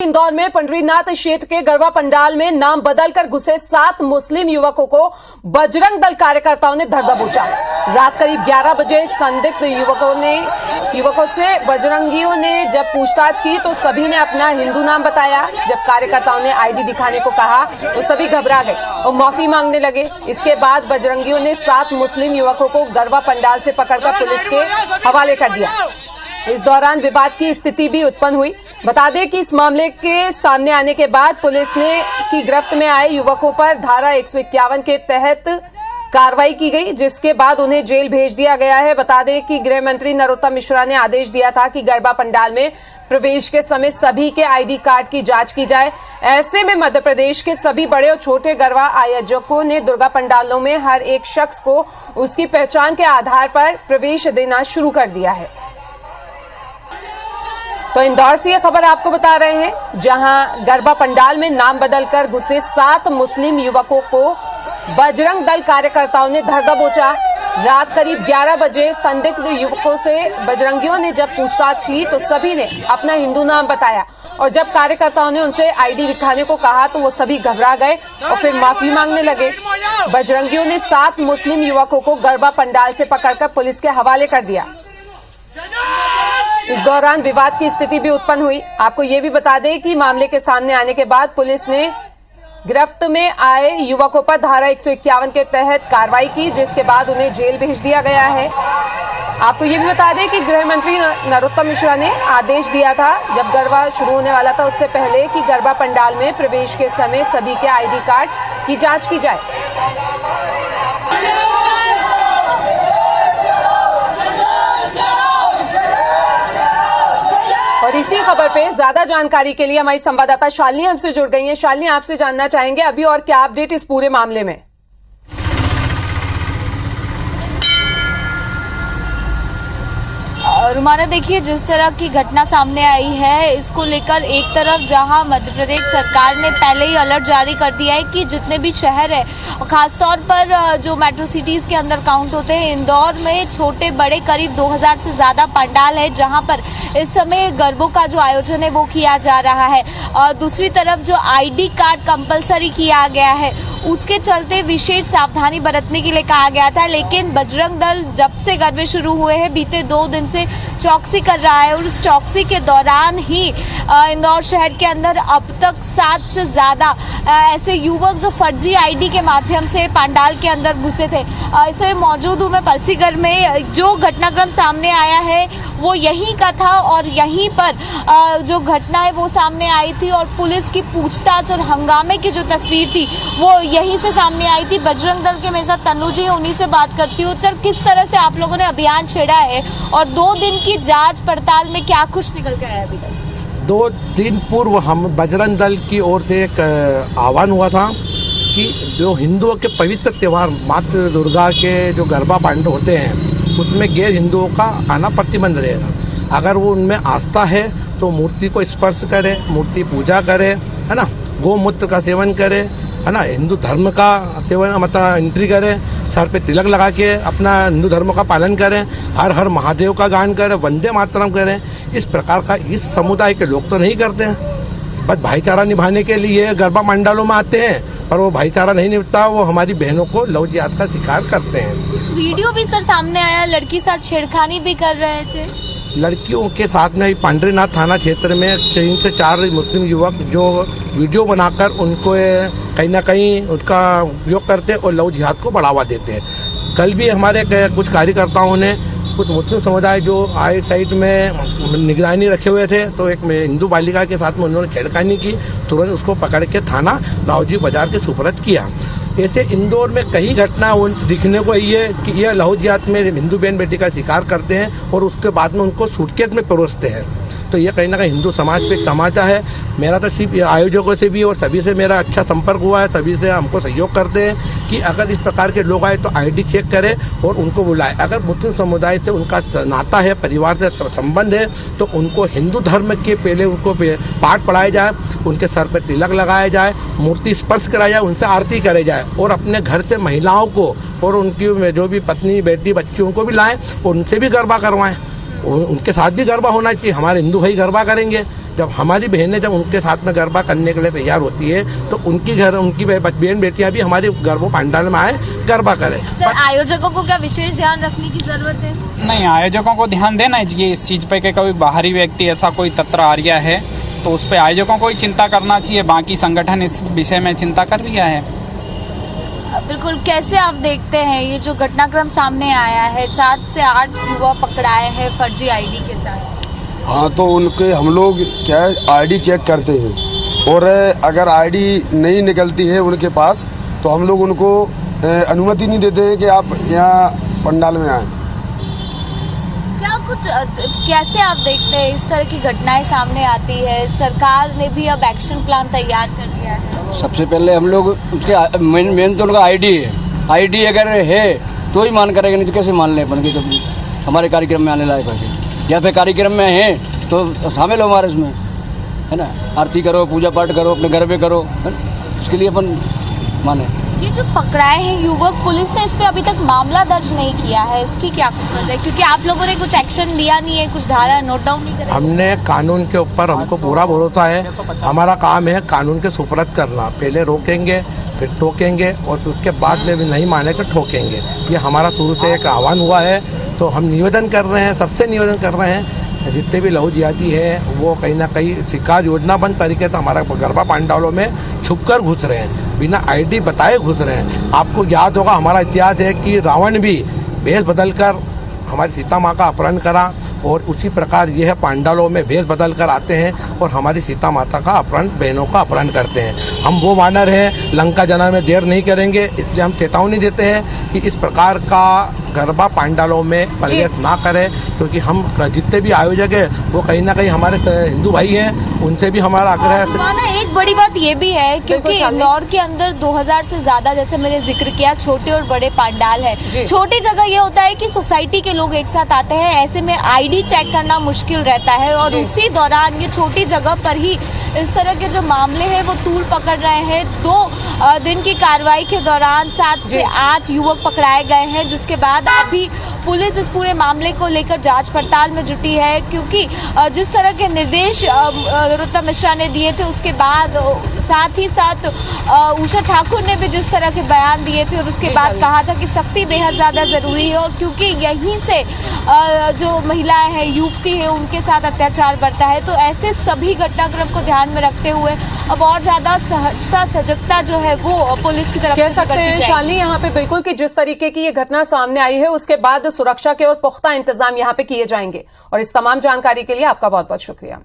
इंदौर में पंडरीनाथ क्षेत्र के गरबा पंडाल में नाम बदलकर घुसे 7 मुस्लिम युवकों को बजरंग दल कार्यकर्ताओं ने धर दबोचा। रात करीब 11 बजे संदिग्ध युवकों से बजरंगियों ने जब पूछताछ की तो सभी ने अपना हिंदू नाम बताया। जब कार्यकर्ताओं ने आईडी दिखाने को कहा तो सभी घबरा गए और माफी मांगने लगे। इसके बाद बजरंगियों ने 7 मुस्लिम युवकों को गरबा पंडाल से पकड़कर पुलिस के हवाले कर दिया। इस दौरान विवाद की स्थिति भी उत्पन्न हुई। बता दें कि इस मामले के सामने आने के बाद पुलिस ने की गिरफ्त में आए युवकों पर धारा 151 के तहत कार्रवाई की गई, जिसके बाद उन्हें जेल भेज दिया गया है। बता दें कि गृह मंत्री नरोत्तम मिश्रा ने आदेश दिया था कि गरबा पंडाल में प्रवेश के समय सभी के आईडी कार्ड की जांच की जाए। ऐसे में मध्य प्रदेश के सभी बड़े और छोटे गरबा आयोजकों ने दुर्गा पंडालों में हर एक शख्स को उसकी पहचान के आधार पर प्रवेश देना शुरू कर दिया है। तो इंदौर से यह खबर आपको बता रहे हैं, जहां गरबा पंडाल में नाम बदलकर घुसे 7 मुस्लिम युवकों को बजरंग दल कार्यकर्ताओं ने धर दबोचा। रात करीब 11 बजे संदिग्ध युवकों से बजरंगियों ने जब पूछताछ की तो सभी ने अपना हिंदू नाम बताया और जब कार्यकर्ताओं ने उनसे आईडी दिखाने को कहा तो वो सभी घबरा गए और फिर माफी मांगने लगे। बजरंगियों ने 7 मुस्लिम युवकों को गरबा पंडाल से पकड़कर पुलिस के हवाले कर दिया। इस दौरान विवाद की स्थिति भी उत्पन्न हुई। आपको ये भी बता दें कि मामले के सामने आने के बाद पुलिस ने गिरफ्त में आए युवकों पर धारा 151 के तहत कार्रवाई की, जिसके बाद उन्हें जेल भेज दिया गया है। आपको ये भी बता दें कि गृह मंत्री नरोत्तम मिश्रा ने आदेश दिया था जब गरबा शुरू होने वाला था उससे पहले कि गरबा पंडाल में प्रवेश के समय सभी के आईडी कार्ड की जांच की जाए। और इसी खबर पे ज्यादा जानकारी के लिए हमारी संवाददाता शालिनी हमसे जुड़ गई हैं। शालिनी, आपसे जानना चाहेंगे अभी और क्या अपडेट इस पूरे मामले में? रुमाना, देखिए जिस तरह की घटना सामने आई है इसको लेकर एक तरफ जहां मध्य प्रदेश सरकार ने पहले ही अलर्ट जारी कर दिया है कि जितने भी शहर है खासतौर पर जो मेट्रो सिटीज के अंदर काउंट होते हैं, इंदौर में छोटे बड़े करीब 2000 से ज्यादा पंडाल है जहां पर इस समय गरबों का जो आयोजन है वो किया जा रहा है। दूसरी तरफ जो आईडी कार्ड कंपलसरी किया गया है उसके चलते विशेष सावधानी बरतने के लिए कहा गया था, लेकिन बजरंग दल जब से गरबे शुरू हुए हैं बीते 2 दिन से चौकसी कर रहा है और उस चौकसी के दौरान ही इंदौर शहर के अंदर अब तक 7 से ज्यादा ऐसे युवक जो फर्जी आईडी के माध्यम से पंडाल के अंदर घुसे थे। इसे मौजूद हूँ मैं पलसीगर में। जो घटनाक्रम सामने आया है वो यहीं का था और यहीं पर जो घटना है वो सामने आई थी और पुलिस की पूछताछ और हंगामे की जो तस्वीर थी वो यहीं से सामने आई थी। बजरंग दल के मेरे साथ तन्नू जी, उन्हीं से बात करती हूँ। सर, किस तरह से आप लोगों ने अभियान छेड़ा है और 2 दिन की जांच पड़ताल में क्या कुछ निकल कर आया अभी तक? 2 दिन पूर्व हम बजरंग दल की ओर से एक आह्वान हुआ था कि जो हिंदुओं के पवित्र त्यौहार माता दुर्गा के जो गरबा पांडव होते हैं उसमें गैर हिंदुओं का आना प्रतिबंध रहेगा। अगर वो उनमें आस्था है तो मूर्ति को स्पर्श करे, मूर्ति पूजा करे, है ना, गोमूत्र का सेवन करे, है ना, हिंदू धर्म का सेवन मतलब एंट्री करें, सर पे तिलक लगा के अपना हिंदू धर्म का पालन करें, हर हर महादेव का गान करें, वंदे मातरम करें। इस प्रकार का इस समुदाय के लोग तो नहीं करते हैं। बस भाईचारा निभाने के लिए गरबा मंडलों में आते हैं पर वो भाईचारा नहीं निभता, वो हमारी बहनों को लव जिहाद का शिकार करते हैं। कुछ वीडियो भी सर सामने आया, लड़की साथ छेड़खानी भी कर रहे थे। लड़कियों के साथ में पंडरीनाथ थाना क्षेत्र में 3 से 4 मुस्लिम युवक जो वीडियो बनाकर उनको कहीं ना कहीं उसका उपयोग करते और लव जिहाद को बढ़ावा देते हैं। कल भी हमारे कुछ कार्यकर्ताओं ने कुछ मुस्लिम समुदाय जो आई साइड में निगरानी रखे हुए थे तो एक हिंदू बालिका के साथ में उन्होंने छेड़खानी की, तुरंत उसको पकड़ के थाना रावजी बाजार के सुपुर्द किया। ऐसे इंदौर में कई घटना दिखने को आई है कि यह लहू जिहाद में हिंदू बहन बेटी का शिकार करते हैं और उसके बाद में उनको सूटकेस में परोसते हैं। तो ये कहीं ना कहीं हिंदू समाज पे एक तमाचा है। मेरा तो सिर्फ आयोजकों से भी और सभी से मेरा अच्छा संपर्क हुआ है, सभी से हमको सहयोग करते हैं कि अगर इस प्रकार के लोग आए तो आईडी चेक करें और उनको बुलाए। अगर मुस्लिम समुदाय से उनका नाता है, परिवार से संबंध है तो उनको हिंदू धर्म के पहले उनको पाठ पढ़ाया जाए, उनके सर पर तिलक लगाया जाए, मूर्ति स्पर्श कराया जाए, उनसे आरती करे जाए और अपने घर से महिलाओं को और उनकी जो भी पत्नी बेटी बच्ची उनको भी लाएं और उनसे भी गरबा करवाएं। उनके साथ भी गरबा होना चाहिए। हमारे हिंदू भाई गरबा करेंगे, जब हमारी बहनें जब उनके साथ में गरबा करने के लिए तैयार होती है तो उनकी बहन बेटियां भी हमारे गरबा पंडाल में आए, गरबा करें। सर, आयोजकों को क्या विशेष ध्यान रखने की जरूरत है? नहीं, आयोजकों को ध्यान देना चाहिए इस चीज़ पे कि कोई बाहरी व्यक्ति ऐसा कोई तंत्र आ रहा है तो उस पर आयोजकों को ही चिंता करना चाहिए, बाकी संगठन इस विषय में चिंता कर रहा है। बिल्कुल। कैसे आप देखते हैं ये जो घटनाक्रम सामने आया है, 7 से 8 युवा पकड़ाए हैं फर्जी आईडी के साथ? हाँ, तो उनके हम लोग क्या है आईडी चेक करते हैं और अगर आईडी नहीं निकलती है उनके पास तो हम लोग उनको अनुमति नहीं देते हैं कि आप यहाँ पंडाल में आएँ। कैसे आप देखते हैं इस तरह की घटनाएं सामने आती है? सरकार ने भी अब एक्शन प्लान तैयार कर लिया है। सबसे पहले हम लोग उसके मेन तो उनका आईडी है, आईडी अगर है तो ही मान करेंगे, नहीं तो कैसे मान लें अपन की, तो हमारे कार्यक्रम में आने लायक है या फिर कार्यक्रम में हैं तो शामिल हो हमारे इसमें, है ना। आरती करो, पूजा पाठ करो, अपने घर पे करो, है ना? उसके लिए अपन माने। ये जो पकड़ाए हैं युवक, पुलिस ने इस पे अभी तक मामला दर्ज नहीं किया है, इसकी क्या वजह है? क्योंकि आप लोगों ने कुछ एक्शन लिया नहीं है, कुछ धारा नोट डाउन नहीं करा। हमने कानून के ऊपर हमको पूरा भरोसा है। हमारा काम है कानून के सुपुर्द करना, पहले रोकेंगे फिर टोकेंगे और उसके बाद में भी नहीं माने तो ठोकेंगे। ये हमारा शुरू से एक आह्वान हुआ है। तो हम निवेदन कर रहे हैं, सबसे निवेदन कर रहे हैं, जितने भी लहू जिहादी है वो कहीं ना कहीं शिकार योजनाबंद तरीके से हमारा गरबा पंडालों में छुपकर घुस रहे हैं, बिना आईडी बताए घुस रहे हैं। आपको याद होगा हमारा इतिहास है कि रावण भी भेष बदलकर हमारी सीता माँ का अपहरण करा और उसी प्रकार यह पंडालों में भेष बदल कर आते हैं और हमारी सीता माता का अपहरण, बहनों का अपहरण करते हैं। हम वो वानर हैं, लंका जलाने में देर नहीं करेंगे, इसलिए हम चेतावनी देते हैं कि इस प्रकार का गरबा पंडालों में प्रवेश ना करें, क्योंकि हम जितने भी आयोजक हैं वो कहीं ना कहीं हमारे हिंदू भाई हैं, उनसे भी हमारा आग्रह है। एक बड़ी बात ये भी है क्योंकि इंदौर के अंदर 2000 से ज्यादा, जैसे मैंने जिक्र किया, छोटे और बड़े पंडाल है। छोटी जगह ये होता है कि सोसाइटी के लोग एक साथ आते हैं, ऐसे में आईडी चेक करना मुश्किल रहता है और उसी दौरान ये छोटी जगह पर ही इस तरह के जो मामले हैं वो तूल पकड़ रहे हैं। 2 दिन की कार्रवाई के दौरान 7 से 8 युवक पकड़ाए गए हैं, जिसके बाद अभी पुलिस इस पूरे मामले को लेकर जांच पड़ताल में जुटी है। क्योंकि जिस तरह के निर्देश रुतम मिश्रा ने दिए थे, उसके बाद साथ ही साथ उषा ठाकुर ने भी जिस तरह के बयान दिए थे और उसके बाद कहा था कि सख्ती बेहद ज़्यादा ज़रूरी है, और क्योंकि यहीं से जो महिलाएं हैं, युवती है, उनके साथ अत्याचार बढ़ता है, तो ऐसे सभी घटनाक्रम को ध्यान में रखते हुए अब और ज़्यादा सहजता, सजगता जो है वो पुलिस की तरफ कह सकते हैं शालिनी यहाँ पे बिल्कुल कि जिस तरीके की ये घटना सामने आई है उसके बाद सुरक्षा के और पुख्ता इंतजाम यहाँ पे किए जाएंगे। और इस तमाम जानकारी के लिए आपका बहुत बहुत शुक्रिया।